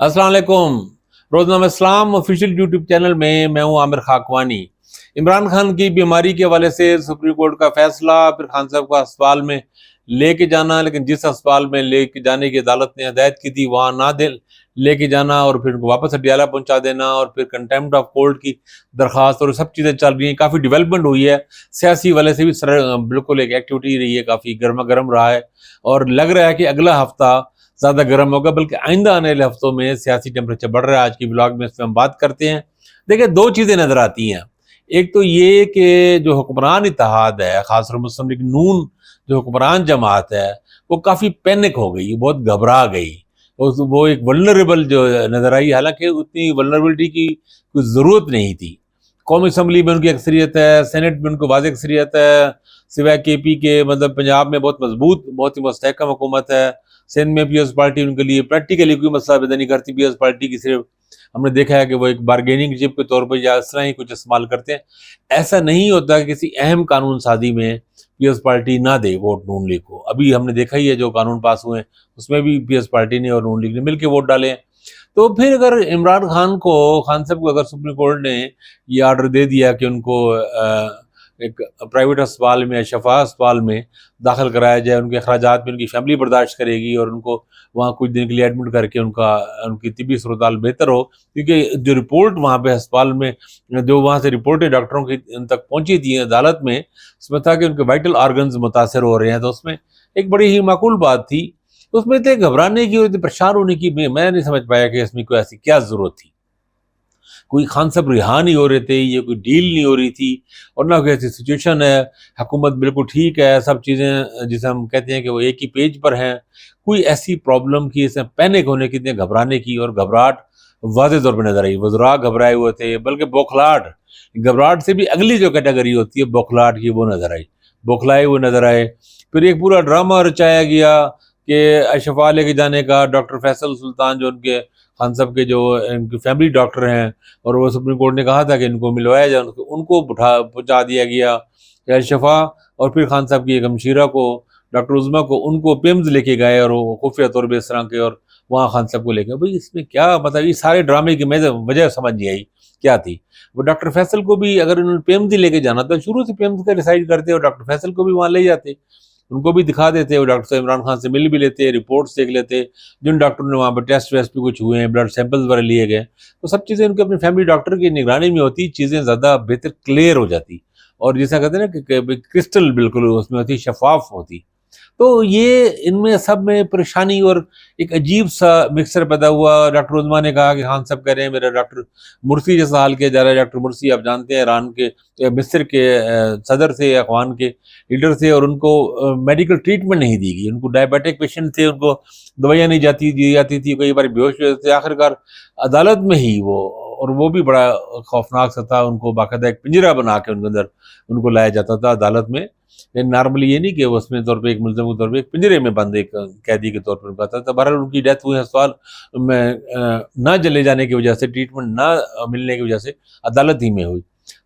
अस्सलाम वालेकुम। रोज़नामा इस्लाम official YouTube channel में मैं हूं आमिर खाकवानी। इमरान खान की बीमारी के हवाले से सुप्रीम कोर्ट का फैसला, फिर खान साहब को अस्पताल में लेके जाना, लेकिन जिस अस्पताल में लेके जाने की अदालत ने हदायत की थी वहाँ ना दे लेके जाना, और फिर उनको वापस अडियाला पहुंचा देना, और फिर कंटेम्प्ट ऑफ कोर्ट की दरख्वास्त, और सब चीज़ें चल रही हैं। काफ़ी डेवलपमेंट हुई है, सियासी वाले से भी बिल्कुल एक एक्टिविटी रही है, काफ़ी गर्मा गर्म रहा है, और लग रहा है कि अगला हफ्ता ज़्यादा गर्म होगा, बल्कि आइंदा आने वाले हफ्तों में सियासी टेम्परेचर बढ़ रहा है। आज की ब्लॉग में इस पर हम बात करते हैं। देखिए, दो चीज़ें नज़र आती हैं। एक तो ये कि जो हुक्मरान इत्तेहाद है, खासकर मुस्लिम लीग नून जो हुक्मरान जमात है, वो काफ़ी पैनिक हो गई, बहुत घबरा गई, वो एक वल्नरेबल जो नज़र आई, हालांकि उतनी वल्नरेबिलिटी की कोई ज़रूरत नहीं थी। कौमी असम्बली में उनकी अक्सरियत है, सेनेट में उनको वाज़ेह अक्सरियत है, सिवाय KP के मतलब पंजाब में बहुत मजबूत, बहुत ही मुस्तहकम हुकूमत है। सिंध में पीपल्स पार्टी उनके लिए प्रैक्टिकली कोई मसला पैदा नहीं करती। पीपल्स पार्टी की सिर्फ हमने देखा है कि वो एक बारगेनिंग चिप के तौर पर या इस तरह ही कुछ इस्तेमाल करते हैं। ऐसा नहीं होता कि किसी अहम कानून साजी में पीपल्स पार्टी ना दे वोट नून लीग को। अभी हमने देखा ही है जो कानून पास हुए हैं उसमें भी पीपल्स पार्टी ने और नून लीग ने मिलकर वोट डाले हैं। तो फिर अगर इमरान खान साहब को अगर सुप्रीम कोर्ट ने ये ऑर्डर दे दिया कि उनको एक प्राइवेट अस्पताल में, शफा अस्पताल में दाखिल कराया जाए, उनके अखराजात में उनकी फैमिली बर्दाश्त करेगी, और उनको वहाँ कुछ दिन के लिए एडमिट करके उनकी तिब्बी सूरत-हाल बेहतर हो, क्योंकि जो रिपोर्ट वहाँ पे अस्पताल में जो वहाँ से रिपोर्टें डॉक्टरों की उन तक पहुँची थी अदालत में, उसमें था कि उनके वाइटल ऑर्गन्स मुतासर हो रहे हैं। तो उसमें एक बड़ी ही माकूल बात थी। उसमें इतने घबराने की और इतने परेशान होने की मैं नहीं समझ पाया कि इसमें कोई ऐसी क्या ज़रूरत थी। कोई खान साहब रिहा नहीं हो रहे थे, ये कोई डील नहीं हो रही थी, और ना कोई ऐसी सिचुएशन है, हुकूमत बिल्कुल ठीक है, सब चीज़ें जिसे हम कहते हैं कि वो एक ही पेज पर हैं। कोई ऐसी प्रॉब्लम की, इसमें पैनिक होने की, इतने घबराने की, और घबराहट वाज़ेह तौर पे नज़र आई। वज़रा घबराए हुए थे, बल्कि बौखलाहट, घबराहट से भी अगली जो कैटेगरी होती है बौखलाहट की, वो नज़र आई, बौखलाए हुए नज़र आए। फिर एक पूरा ड्रामा रचाया गया कि शफा लेके जाने का। डॉक्टर फैसल सुल्तान जो उनके खान साहब के जो इनकी फैमिली डॉक्टर हैं, और वो सुप्रीम कोर्ट ने कहा था कि इनको मिलवाया जाए, उनको पहुँचा दिया गया शफा। और फिर खान साहब की एक हमशीरा को, डॉक्टर उज़मा को, उनको पिम्स लेके गए, और वो खुफिया तौर पर इस तरह के, और वहाँ खान साहब को लेके भाई इसमें क्या मतलब, ये सारे ड्रामे की वजह समझ नहीं आई क्या थी। वो डॉक्टर फैसल को भी अगर उन्होंने पिम्स ही लेके जाना था, शुरू से पिम्स का डिसाइड करते, और डॉक्टर फैसल को भी वहाँ ले जाते, उनको भी दिखा देते, वो डॉक्टर साहब इमरान खान से मिल भी लेते, रिपोर्ट्स देख लेते, जिन डॉक्टरों ने वहाँ पर टेस्ट वेस्ट भी कुछ हुए हैं, ब्लड सैंपल्स वगैरह लिए गए, तो सब चीज़ें उनके अपने फैमिली डॉक्टर की निगरानी में होती, चीज़ें ज़्यादा बेहतर क्लियर हो जाती, और जैसा कहते हैं ना कि क्रिस्टल बिल्कुल उसमें होती, शफाफ होती। तो ये इनमें सब में परेशानी और एक अजीब सा मिक्सचर पैदा हुआ। डॉक्टर उज़मा ने कहा कि खान साहब कह रहे हैं मेरा डॉक्टर मुर्सी जैसा हाल किया जा रहा है। डॉक्टर मुर्सी आप जानते हैं ईरान के मिस्र के सदर थे, अखवान के लीडर थे, और उनको मेडिकल ट्रीटमेंट नहीं दी गई। उनको डायबिटिक पेशेंट थे, उनको दवाइयाँ नहीं दी जाती थी, कई बार बेहोश हो जाते थे। आखिरकार अदालत में ही वो, और वो भी बड़ा खौफनाक सा था, उनको बाकायदा एक पिंजरा बना के उनके अंदर उनको लाया जाता था अदालत में। लेकिन नॉर्मली ये नहीं कि वो उसमें तौर पे एक मुल्ज़िम के तौर पे एक पिंजरे में बंद एक कैदी के तौर पर उनका था। तो बहरहाल उनकी डेथ हुई अस्पताल में ना चले जाने की वजह से, ट्रीटमेंट ना मिलने की वजह से अदालत ही में हुई।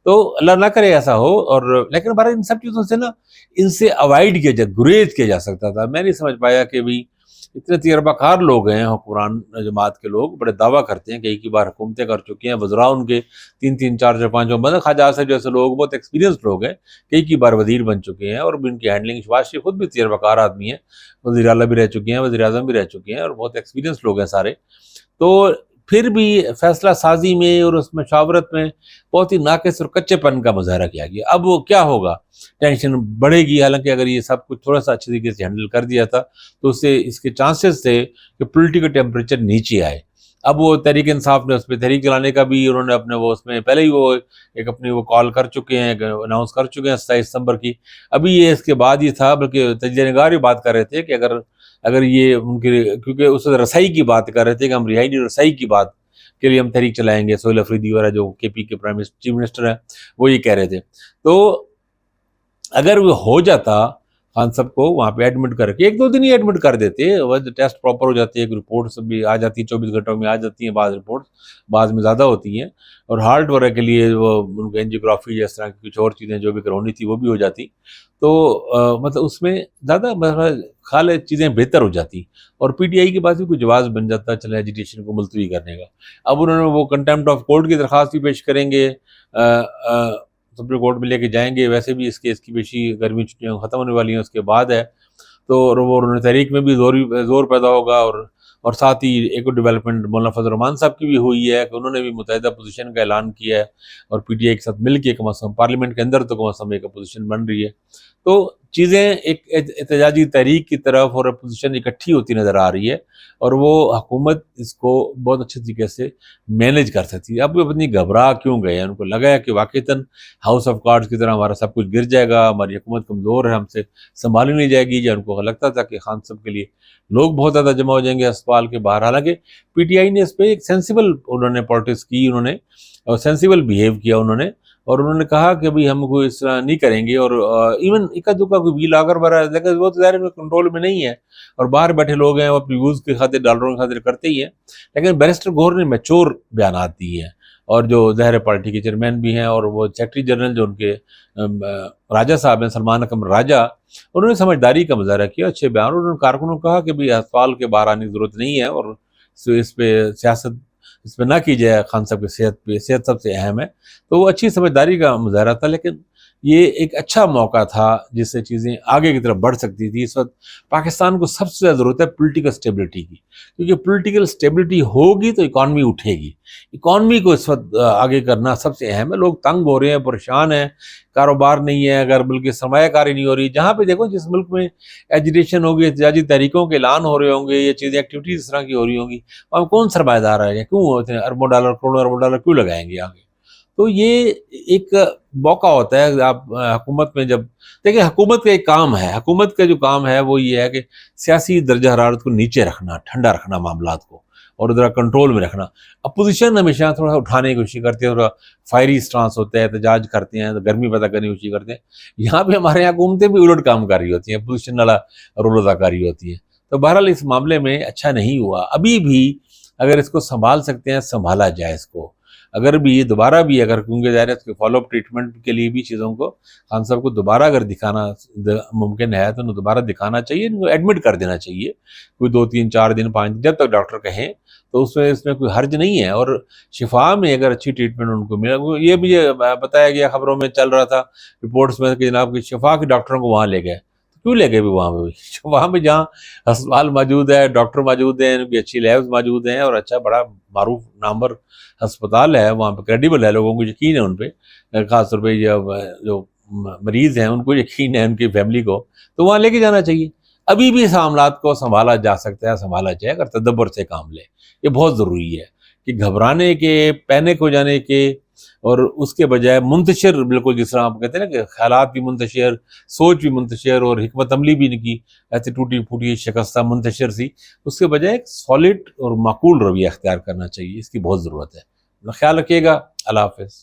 तो अल्लाह ना करे ऐसा हो। और लेकिन बहरहाल इन सब चीज़ों से ना, इनसे अवॉइड किया जा, गुरेज किया जा सकता था। मैं नहीं समझ पाया कि भाई इतने तजर्बाकार लोग हैं हुक्मरान जमात के लोग, बड़े दावा करते हैं कि एक ही बार हुकूमतें कर चुके हैं, वज़रा उनके 3-3, 4-4, 5 मतलब ख्वाजा आसिफ जैसे लोग बहुत एक्सपीरियंस लोग हैं, कई की बार वज़ीर बन चुके हैं, और उनकी हैंडलिंग, शहबाज शरीफ खुद भी तजर्बाकार आदमी हैं, वज़ीर आला भी रह चुके हैं, वज़ीर आज़म भी रह चुके हैं, और बहुत एक्सपीरियंस लोग हैं सारे। तो फिर भी फैसला साजी में और उस मशावरत में बहुत ही नाक़िस और कच्चेपन का मुज़ाहरा किया गया। अब वो क्या होगा, टेंशन बढ़ेगी। हालांकि अगर ये सब कुछ थोड़ा सा अच्छे तरीके से हैंडल कर दिया था, तो उससे इसके चांसेस थे कि पॉलिटिकल टेम्परेचर नीचे आए। अब वो तहरीक इंसाफ ने उस पर तहरीक चलाने का भी उन्होंने अपने वो उसमें पहले ही वो एक अपनी वो कॉल कर चुके हैं, अनाउंस कर चुके हैं 27 दिसंबर की। अभी ये इसके बाद ही था, बल्कि तजज़िया निगार भी बात कर रहे थे कि अगर अगर ये उनके, क्योंकि उस रसाई की बात कर रहे थे कि हम रिहाई रसाई की बात के लिए हम तहरीक चलाएंगे। सोहेल अफरीदी वगैरह जो KP के चीफ मिनिस्टर हैं, वो ये कह रहे थे। तो अगर वो हो जाता خان صاحب کو وہاں پہ ایڈمٹ کر کے 1-2 دن ہی ایڈمٹ کر دیتے، ٹیسٹ پراپر ہو جاتی ہے، رپورٹس بھی آ جاتی ہیں 24 گھنٹوں میں آ جاتی ہیں، بعض رپورٹس بعض میں زیادہ ہوتی ہیں، اور ہارٹ وغیرہ کے لیے وہ ان کو اینجیوگرافی یا اس طرح کی کچھ اور چیزیں جو بھی کرونی تھی وہ بھی ہو جاتی، تو مطلب اس میں زیادہ خیال ہے چیزیں بہتر ہو جاتی، اور پی ٹی آئی کے پاس بھی کوئی جواز بن جاتا چلے ایجیٹیشن کو ملتوی کرنے کا۔ اب انہوں نے وہ کنٹیمپٹ آف کورٹ کی درخواست بھی پیش کریں گے، سپریم کورٹ میں لے کے جائیں گے، ویسے بھی اس کیس کی پیشی گرمی چھٹیاں ختم ہونے والی ہیں اس کے بعد ہے، تو وہ انہوں نے تحریک میں بھی زور پیدا ہوگا، اور ساتھ ہی ایک ڈیولپمنٹ مولانا فضل الرحمان صاحب کی بھی ہوئی ہے کہ انہوں نے بھی متحدہ پوزیشن کا اعلان کیا ہے، اور پی ٹی آئی کے ساتھ مل کے کم از کم پارلیمنٹ کے اندر تو کم از کم ایک اپوزیشن بن رہی ہے، تو چیزیں ایک احتجاجی تحریک کی طرف اور اپوزیشن اکٹھی ہوتی نظر آ رہی ہے، اور وہ حکومت اس کو بہت اچھے طریقے سے مینیج کر سکتی ہے۔ اب وہ اتنی گھبرا کیوں گئے ہیں؟ ان کو لگا ہے کہ واقعتاً ہاؤس آف کارڈز کی طرح ہمارا سب کچھ گر جائے گا، ہماری حکومت کمزور ہے، ہم سے سنبھالی نہیں جائے گی، یا ان کو لگتا تھا کہ خان صاحب کے لیے لوگ بہت زیادہ جمع ہو جائیں گے اسپتال کے باہر؟ حالانکہ پی ٹی آئی نے اس پہ ایک سینسیبل انہوں نے پالیٹکس کی، انہوں نے اور سینسیبل بیہیو کیا انہوں نے کہا کہ بھئی ہم کوئی اس طرح نہیں کریں گے، اور ایون اکا دکا کوئی ویل آگر بھرا ہے لیکن وہ تو ظاہر کنٹرول میں نہیں ہے، اور باہر بیٹھے لوگ ہیں وہ اپنی ویوز کے خاطر ڈالروں کی خاطر کرتے ہی ہیں، لیکن بیرسٹر گوہر نے میچور بیانات دیے ہیں، اور جو ظاہر پارٹی کے چیئرمین بھی ہیں، اور وہ سیکرٹری جنرل جو ان کے راجہ صاحب ہیں سلمان اکمل راجہ، انہوں نے سمجھداری کا مظاہرہ کیا، اچھے بیان، انہوں نے کارکنوں کو کہا کہ بھئی اسپتال کے باہر آنے کی ضرورت نہیں ہے، اور اس پہ سیاست اس پہ نہ کی جائے، خان صاحب کی صحت پہ، صحت سب سے اہم ہے، تو وہ اچھی سمجھداری کا مظاہرہ تھا، لیکن یہ ایک اچھا موقع تھا جس سے چیزیں آگے کی طرف بڑھ سکتی تھی۔ اس وقت پاکستان کو سب سے زیادہ ضرورت ہے پولیٹیکل اسٹیبلٹی کی، کیونکہ پولیٹیکل اسٹیبلٹی ہوگی تو اکانومی اٹھے گی، اکانومی کو اس وقت آگے کرنا سب سے اہم ہے، لوگ تنگ ہو رہے ہیں، پریشان ہیں، کاروبار نہیں ہے، اگر بلکہ سرمایہ کاری نہیں ہو رہی، جہاں پہ دیکھو جس ملک میں ایجیٹیشن ہوگی، احتجاجی تحریکوں کے اعلان ہو رہے ہوں گے، یہ چیزیں ایکٹیویٹیز اس طرح کی ہو رہی ہوں گی، وہاں کون سرمایہ دار آئے گا؟ کیوں اتنے اربوں ڈالر کروڑوں اربوں ڈالر کیوں لگائیں گے آگے؟ تو یہ ایک موقع ہوتا ہے آپ حکومت میں، جب دیکھیں حکومت کا ایک کام ہے، حکومت کا جو کام ہے وہ یہ ہے کہ سیاسی درجہ حرارت کو نیچے رکھنا، ٹھنڈا رکھنا معاملات کو، اور ذرا کنٹرول میں رکھنا۔ اپوزیشن ہمیشہ تھوڑا اٹھانے کی کوشش کرتے ہیں، تھوڑا فائری سٹانس ہوتا ہے، احتجاج کرتے ہیں، گرمی پیدا کرنے کی کوشش کرتے ہیں، یہاں پہ ہمارے یہاں حکومتیں بھی الٹ کام کر رہی ہوتی ہیں، اپوزیشن والا رول ادا کر رہی ہوتی ہے، تو بہرحال اس معاملے میں اچھا نہیں ہوا، ابھی بھی اگر اس کو سنبھال سکتے ہیں سنبھالا جائے اس کو، اگر بھی دوبارہ بھی اگر کیونکہ ظاہر ہے اس کے فالو اپ ٹریٹمنٹ کے لیے بھی چیزوں کو خان صاحب کو دوبارہ اگر دکھانا ممکن ہے تو انہیں دوبارہ دکھانا چاہیے، ان کو ایڈمٹ کر دینا چاہیے کوئی 2-3-4 دن 5 دن جب تک ڈاکٹر کہیں، تو اس میں کوئی حرج نہیں ہے، اور شفا میں اگر اچھی ٹریٹمنٹ ان کو ملا، یہ بھی بتایا گیا خبروں میں چل رہا تھا رپورٹس میں کہ جناب کہ شفا کے ڈاکٹروں کو وہاں لے گئے، کیوں لے گئے بھی وہاں پہ جہاں ہسپتال موجود ہے، ڈاکٹر موجود ہیں، ان کی اچھی لیبز موجود ہیں، اور اچھا بڑا معروف نامور ہسپتال ہے، وہاں پہ کریڈیبل ہے، لوگوں کو یقین ہے ان پہ، خاص طور پہ جو مریض ہیں ان کو یقین ہے، ان کی فیملی کو، تو وہاں لے کے جانا چاہیے۔ ابھی بھی اس معاملات کو سنبھالا جا سکتا ہے، سنبھالا جائے اگر تدبر سے کام لے، یہ بہت ضروری ہے کہ گھبرانے کے، پینک ہو جانے کے، اور اس کے بجائے منتشر، بالکل جس طرح آپ کہتے ہیں نا کہ خیالات بھی منتشر، سوچ بھی منتشر، اور حکمت عملی بھی ان کی ایسی ٹوٹی پھوٹی شکستہ منتشر سی، اس کے بجائے ایک سالڈ اور معقول رویہ اختیار کرنا چاہیے، اس کی بہت ضرورت ہے۔ خیال رکھیے گا، اللہ حافظ۔